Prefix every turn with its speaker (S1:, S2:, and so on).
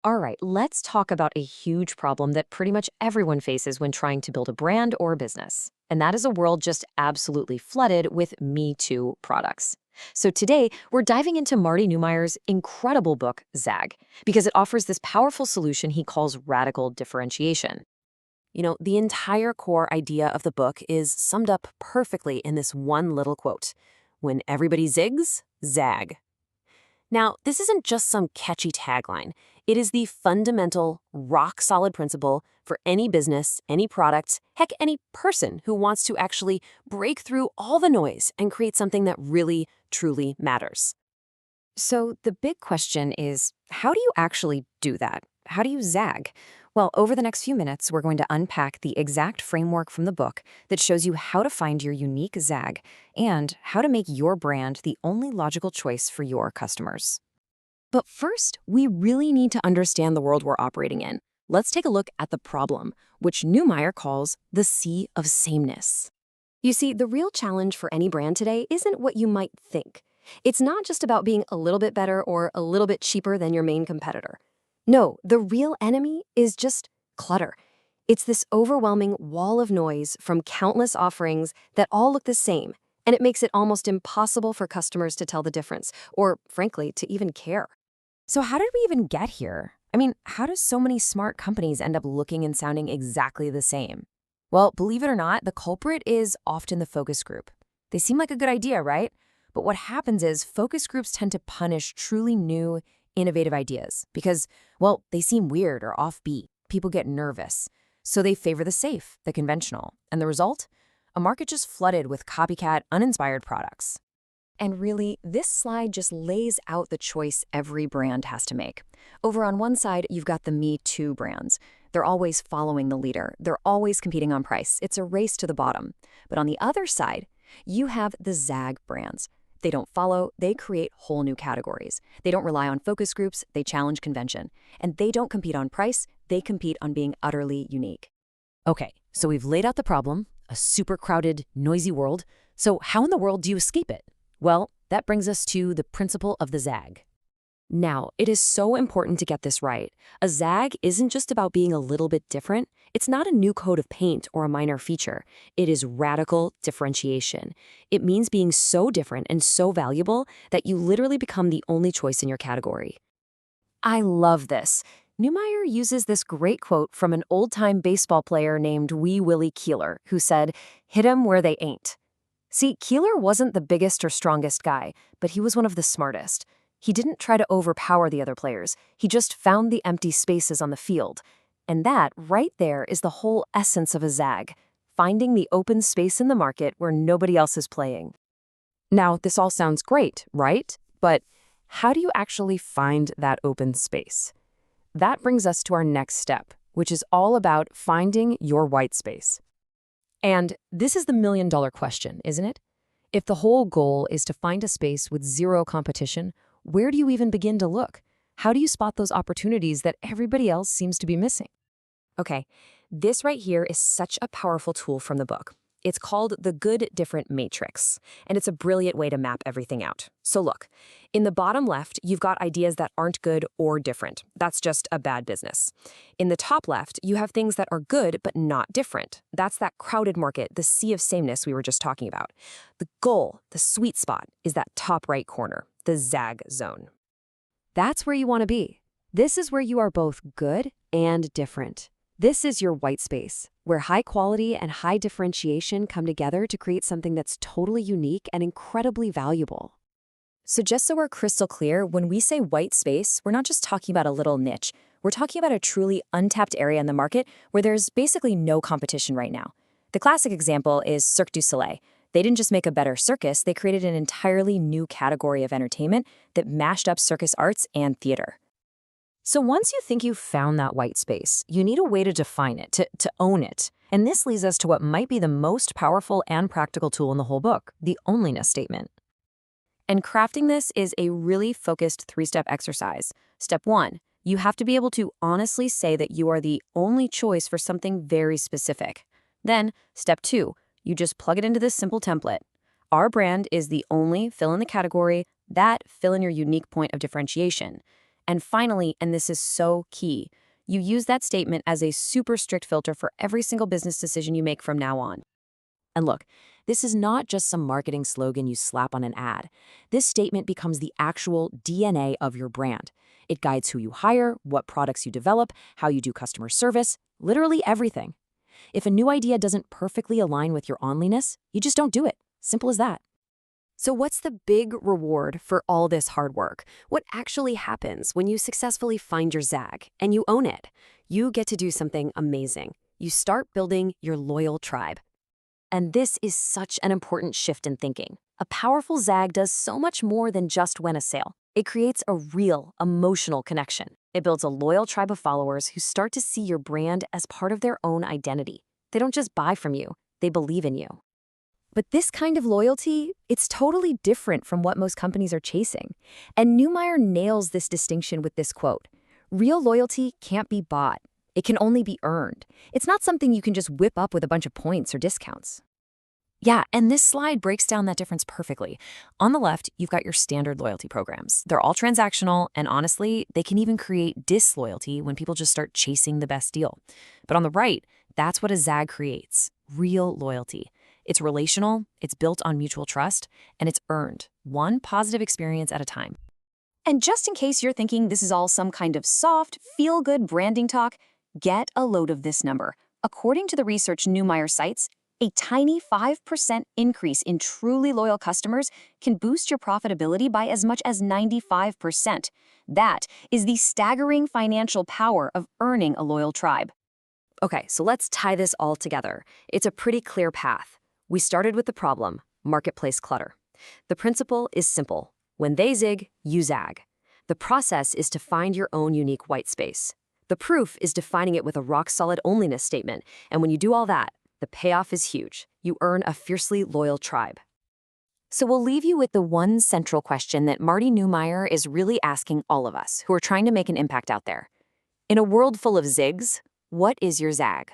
S1: All right, let's talk about a huge problem that pretty much everyone faces when trying to build a brand or a business. And that is a world just absolutely flooded with Me Too products. So today, we're diving into Marty Neumeier's incredible book, Zag, because it offers this powerful solution he calls radical differentiation.
S2: The entire core idea of the book is summed up perfectly in this one little quote. When everybody zigs, zag. Now, this isn't just some catchy tagline. It is the fundamental, rock-solid principle for any business, any product, heck, any person who wants to actually break through all the noise and create something that really, truly matters.
S1: So the big question is, how do you actually do that? How do you zag? Well, over the next few minutes, we're going to unpack the exact framework from the book that shows you how to find your unique zag and how to make your brand the only logical choice for your customers.
S2: But first, we really need to understand the world we're operating in. Let's take a look at the problem, which Neumeier calls the sea of sameness. You see, the real challenge for any brand today isn't what you might think. It's not just about being a little bit better or a little bit cheaper than your main competitor. No, the real enemy is just clutter. It's this overwhelming wall of noise from countless offerings that all look the same, and it makes it almost impossible for customers to tell the difference, or frankly, to even care.
S1: So how did we even get here? I mean, how do so many smart companies end up looking and sounding exactly the same? Well, believe it or not, the culprit is often the focus group. They seem like a good idea, right? But what happens is focus groups tend to punish truly new, innovative ideas because, well, they seem weird or offbeat. People get nervous. So they favor the safe, the conventional. And the result? A market just flooded with copycat, uninspired products. And really, this slide just lays out the choice every brand has to make. Over on one side, you've got the Me Too brands. They're always following the leader. They're always competing on price. It's a race to the bottom. But on the other side, you have the Zag brands. They don't follow, they create whole new categories. They don't rely on focus groups, they challenge convention. And they don't compete on price, they compete on being utterly unique. Okay, so we've laid out the problem, a super crowded, noisy world. So how in the world do you escape it? Well, that brings us to the principle of the zag. Now, it is so important to get this right. A zag isn't just about being a little bit different. It's not a new coat of paint or a minor feature. It is radical differentiation. It means being so different and so valuable that you literally become the only choice in your category. I love this. Neumeier uses this great quote from an old-time baseball player named Wee Willie Keeler, who said, "Hit 'em where they ain't." See, Keeler wasn't the biggest or strongest guy, but he was one of the smartest. He didn't try to overpower the other players. He just found the empty spaces on the field. And that, right there, is the whole essence of a zag, finding the open space in the market where nobody else is playing. Now, this all sounds great, right? But how do you actually find that open space? That brings us to our next step, which is all about finding your white space. And this is the million-dollar question, isn't it? If the whole goal is to find a space with zero competition, where do you even begin to look? How do you spot those opportunities that everybody else seems to be missing? Okay, this right here is such a powerful tool from the book. It's called the Good Different Matrix, and it's a brilliant way to map everything out. So look, in the bottom left, you've got ideas that aren't good or different. That's just a bad business. In the top left, you have things that are good but not different. That's that crowded market, the sea of sameness we were just talking about. The goal, the sweet spot, is that top right corner, the zag zone. That's where you want to be. This is where you are both good and different. This is your white space, where high quality and high differentiation come together to create something that's totally unique and incredibly valuable. So just so we're crystal clear, when we say white space, we're not just talking about a little niche. We're talking about a truly untapped area in the market where there's basically no competition right now. The classic example is Cirque du Soleil. They didn't just make a better circus, they created an entirely new category of entertainment that mashed up circus arts and theater. So once you think you've found that white space, you need a way to define it, to own it. And this leads us to what might be the most powerful and practical tool in the whole book, the onliness statement. And crafting this is a really focused three-step exercise. Step 1, you have to be able to honestly say that you are the only choice for something very specific. Then, step 2, you just plug it into this simple template. Our brand is the only fill in the category, that fill in your unique point of differentiation.
S2: And finally, and this is so key, you use that statement as a super strict filter for every single business decision you make from now on. And look, this is not just some marketing slogan you slap on an ad. This statement becomes the actual DNA of your brand. It guides who you hire, what products you develop, how you do customer service, literally everything. If a new idea doesn't perfectly align with your onliness, you just don't do it. Simple as that. So what's the big reward for all this hard work? What actually happens when you successfully find your zag and you own it? You get to do something amazing. You start building your loyal tribe. And this is such an important shift in thinking. A powerful zag does so much more than just win a sale. It creates a real, emotional connection. It builds a loyal tribe of followers who start to see your brand as part of their own identity. They don't just buy from you, they believe in you.
S1: But this kind of loyalty, it's totally different from what most companies are chasing. And Neumeier nails this distinction with this quote: "Real loyalty can't be bought. It can only be earned. It's not something you can just whip up with a bunch of points or discounts." Yeah, and this slide breaks down that difference perfectly. On the left, you've got your standard loyalty programs. They're all transactional, and honestly, they can even create disloyalty when people just start chasing the best deal. But on the right, that's what a zag creates: real loyalty. It's relational, it's built on mutual trust, and it's earned, one positive experience at a time.
S2: And just in case you're thinking this is all some kind of soft, feel-good branding talk, get a load of this number. According to the research Neumeier cites, a tiny 5% increase in truly loyal customers can boost your profitability by as much as 95%. That is the staggering financial power of earning a loyal tribe. Okay, so let's tie this all together. It's a pretty clear path. We started with the problem, marketplace clutter. The principle is simple. When they zig, you zag. The process is to find your own unique white space. The proof is defining it with a rock-solid onliness statement, and when you do all that, the payoff is huge. You earn a fiercely loyal tribe. So we'll leave you with the one central question that Marty Neumeier is really asking all of us who are trying to make an impact out there. In a world full of zigs, what is your zag?